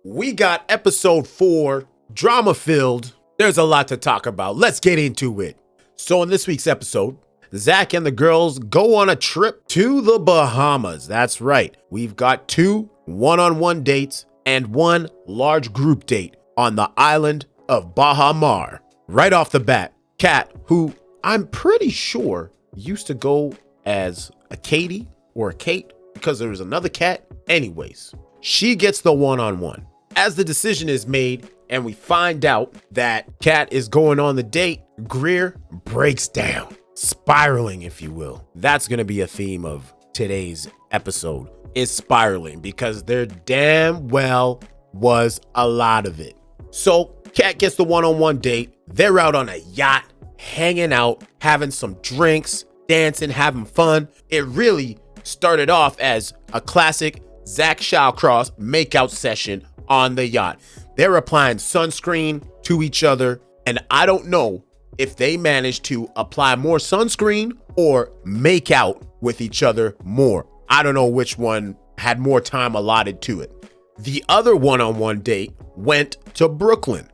We got episode 4, drama filled. There's a lot to talk about. Let's get into it. So in this week's episode, Zach and the girls go on a trip to the Bahamas. That's right. We've got 2 one-on-one dates and 1 large group date on the island of Baha Mar. Right off the bat, Kat, who I'm pretty sure used to go as a Katie or a Kate because there was another Kat. Anyways, she gets the one-on-one. As the decision is made and we find out that Kat is going on the date, Greer breaks down, spiraling, if you will. That's going to be a theme of today's episode, is spiraling, because there damn well was a lot of it. So Kat gets the one-on-one date. They're out on a yacht, hanging out, having some drinks, dancing, having fun. It really started off as a classic Zach Shawcross makeout session on the yacht. They're applying sunscreen to each other, and I don't know if they managed to apply more sunscreen or make out with each other more. I don't know which one had more time allotted to it. The other one-on-one date went to Brooklyn.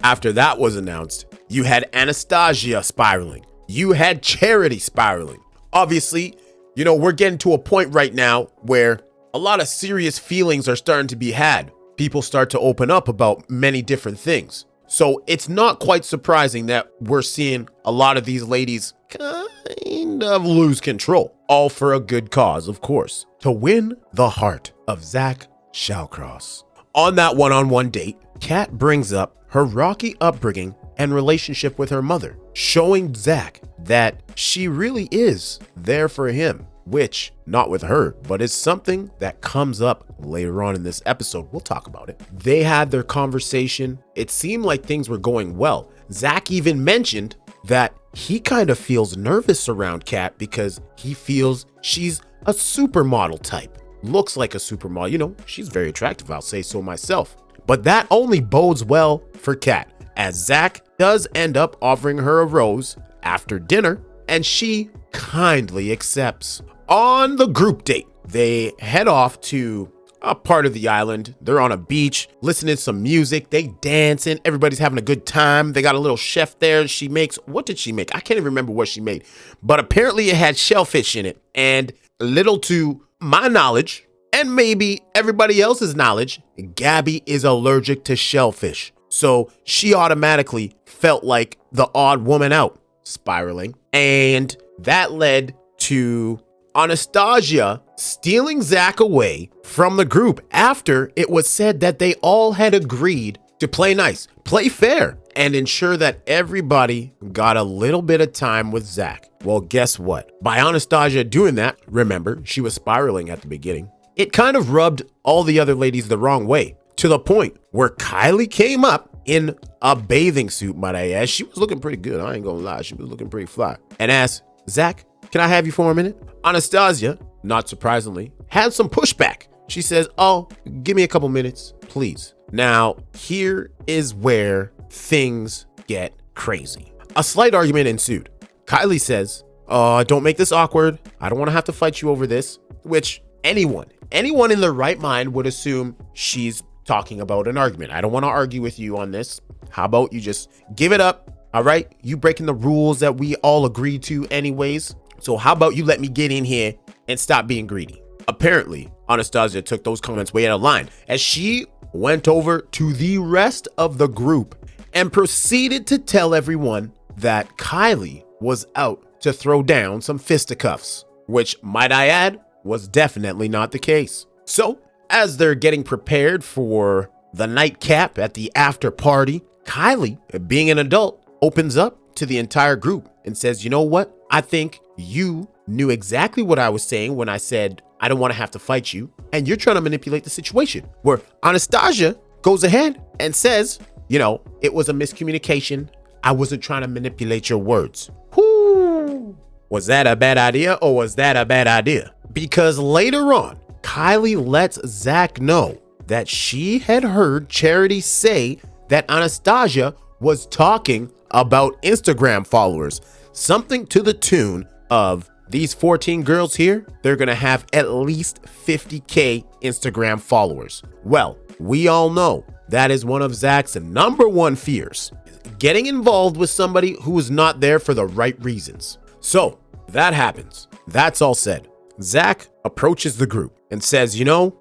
After that was announced, you had Anastasia spiraling. You had Charity spiraling. Obviously, we're getting to a point right now where a lot of serious feelings are starting to be had. People start to open up about many different things. So it's not quite surprising that we're seeing a lot of these ladies kind of lose control. All for a good cause, of course, to win the heart of Zach Shawcross. On that one-on-one date, Kat brings up her rocky upbringing and relationship with her mother, showing Zach that she really is there for him, which, not with her, but is something that comes up later on in this episode. We'll talk about it. They had their conversation. It seemed like things were going well. Zach even mentioned that he kind of feels nervous around Kat because he feels she's a supermodel type. Looks like a supermodel. She's very attractive, I'll say so myself. But that only bodes well for Kat, as Zach does end up offering her a rose after dinner, and she kindly accepts. On the group date, they head off to a part of the island. They're on a beach, listening to some music. They dancing. Everybody's having a good time. They got a little chef there. She makes, what did she make? I can't even remember what she made, but apparently it had shellfish in it. And little to my knowledge, and maybe everybody else's knowledge, Gabby is allergic to shellfish. So she automatically felt like the odd woman out, spiraling. And that led to Anastasia stealing Zach away from the group after it was said that they all had agreed to play nice, play fair, and ensure that everybody got a little bit of time with Zach. Well, guess what? By Anastasia doing that, remember, she was spiraling at the beginning, it kind of rubbed all the other ladies the wrong way, to the point where Kylee came up in a bathing suit, might I add. She was looking pretty good. I ain't gonna lie. She was looking pretty fly. And asked, Zach, can I have you for a minute? Anastasia, not surprisingly, had some pushback. She says, oh, give me a couple minutes, please. Now, here is where things get crazy. A slight argument ensued. Kylee says, don't make this awkward. I don't want to have to fight you over this, which anyone in their right mind would assume she's talking about an argument. I don't want to argue with you on this. How about you just give it up? All right, you breaking the rules that we all agreed to anyways. So how about you let me get in here and stop being greedy? Apparently, Anastasia took those comments way out of line as she went over to the rest of the group and proceeded to tell everyone that Kylee was out to throw down some fisticuffs, which, might I add, was definitely not the case. So, as they're getting prepared for the nightcap at the after party, Kylee, being an adult, opens up to the entire group and says, you know what? I think you knew exactly what I was saying when I said, I don't want to have to fight you. And you're trying to manipulate the situation. Where Anastasia goes ahead and says, it was a miscommunication. I wasn't trying to manipulate your words. Whoo! Was that a bad idea or was that a bad idea? Because later on, Kylee lets Zach know that she had heard Charity say that Anastasia was talking about Instagram followers, something to the tune of these 14 girls here, they're going to have at least 50K Instagram followers. Well, We all know that is one of Zach's number one fears, getting involved with somebody who is not there for the right reasons. So that happens. That's all said. Zach approaches the group and says,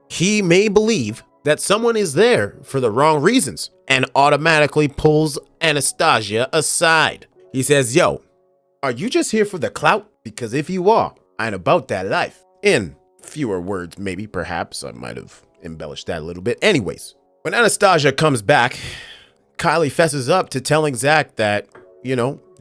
he may believe that someone is there for the wrong reasons, and automatically pulls Anastasia aside. He says, yo, are you just here for the clout? Because if you are, I ain't about that life. In fewer words, maybe, perhaps. I might have embellished that a little bit. Anyways, when Anastasia comes back, Kylee fesses up to telling Zach that,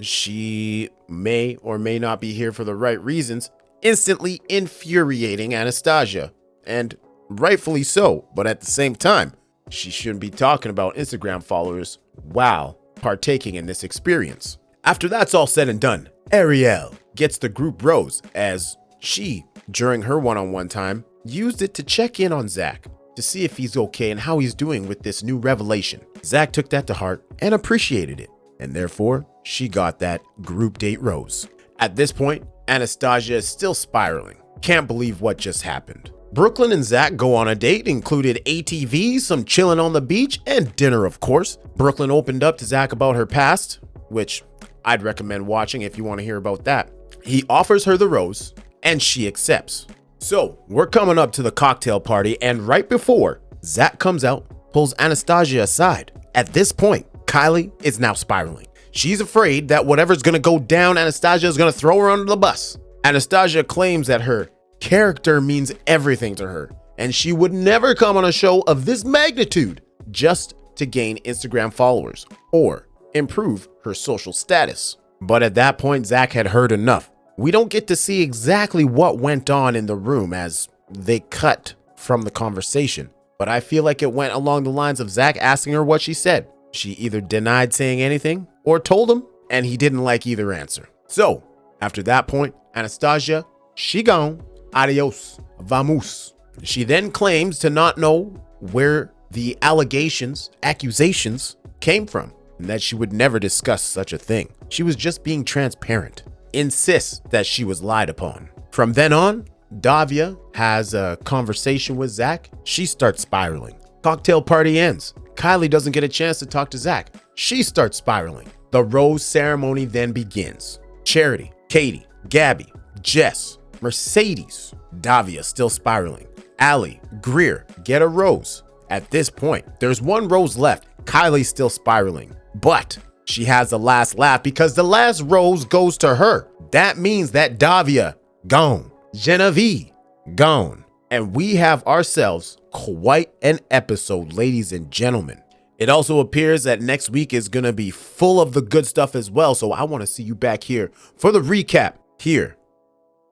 she may or may not be here for the right reasons, instantly infuriating Anastasia. And rightfully so, but at the same time, she shouldn't be talking about Instagram followers while partaking in this experience. After that's all said and done, Ariel gets the group rose as she, during her one-on-one time, used it to check in on Zach to see if he's okay and how he's doing with this new revelation. Zach took that to heart and appreciated it, and therefore she got that group date rose. At this point, Anastasia is still spiraling. Can't believe what just happened. Brooklyn and Zach go on a date, included ATVs, some chilling on the beach, and dinner, of course. Brooklyn opened up to Zach about her past, which I'd recommend watching if you want to hear about that. He offers her the rose, and she accepts. So we're coming up to the cocktail party, and right before, Zach comes out, pulls Anastasia aside. At this point, Kylee is now spiraling. She's afraid that whatever's gonna go down, Anastasia is gonna throw her under the bus. Anastasia claims that her character means everything to her, and she would never come on a show of this magnitude just to gain Instagram followers or improve her social status. But at that point, Zach had heard enough. We don't get to see exactly what went on in the room as they cut from the conversation, but I feel like it went along the lines of Zach asking her what she said. She either denied saying anything or told him, and he didn't like either answer. So after that point, Anastasia, she gone. Adios, vamos. She then claims to not know where the accusations came from, and that she would never discuss such a thing. She was just being transparent. Insists that she was lied upon. From then on, Davia has a conversation with Zach. She starts spiraling. Cocktail party ends. Kylee doesn't get a chance to talk to Zach. She starts spiraling. The rose ceremony then begins. Charity, Katie, Gabby, Jess, Mercedes, Davia still spiraling. Allie, Greer get a rose. At this point, there's one rose left. Kylie's still spiraling, but she has the last laugh because the last rose goes to her. That means that Davia gone, Genevieve gone, and we have ourselves quite an episode, ladies and gentlemen. It also appears that next week is gonna be full of the good stuff as well, so I want to see you back here for the recap here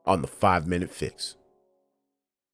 on the 5 Minute Fix.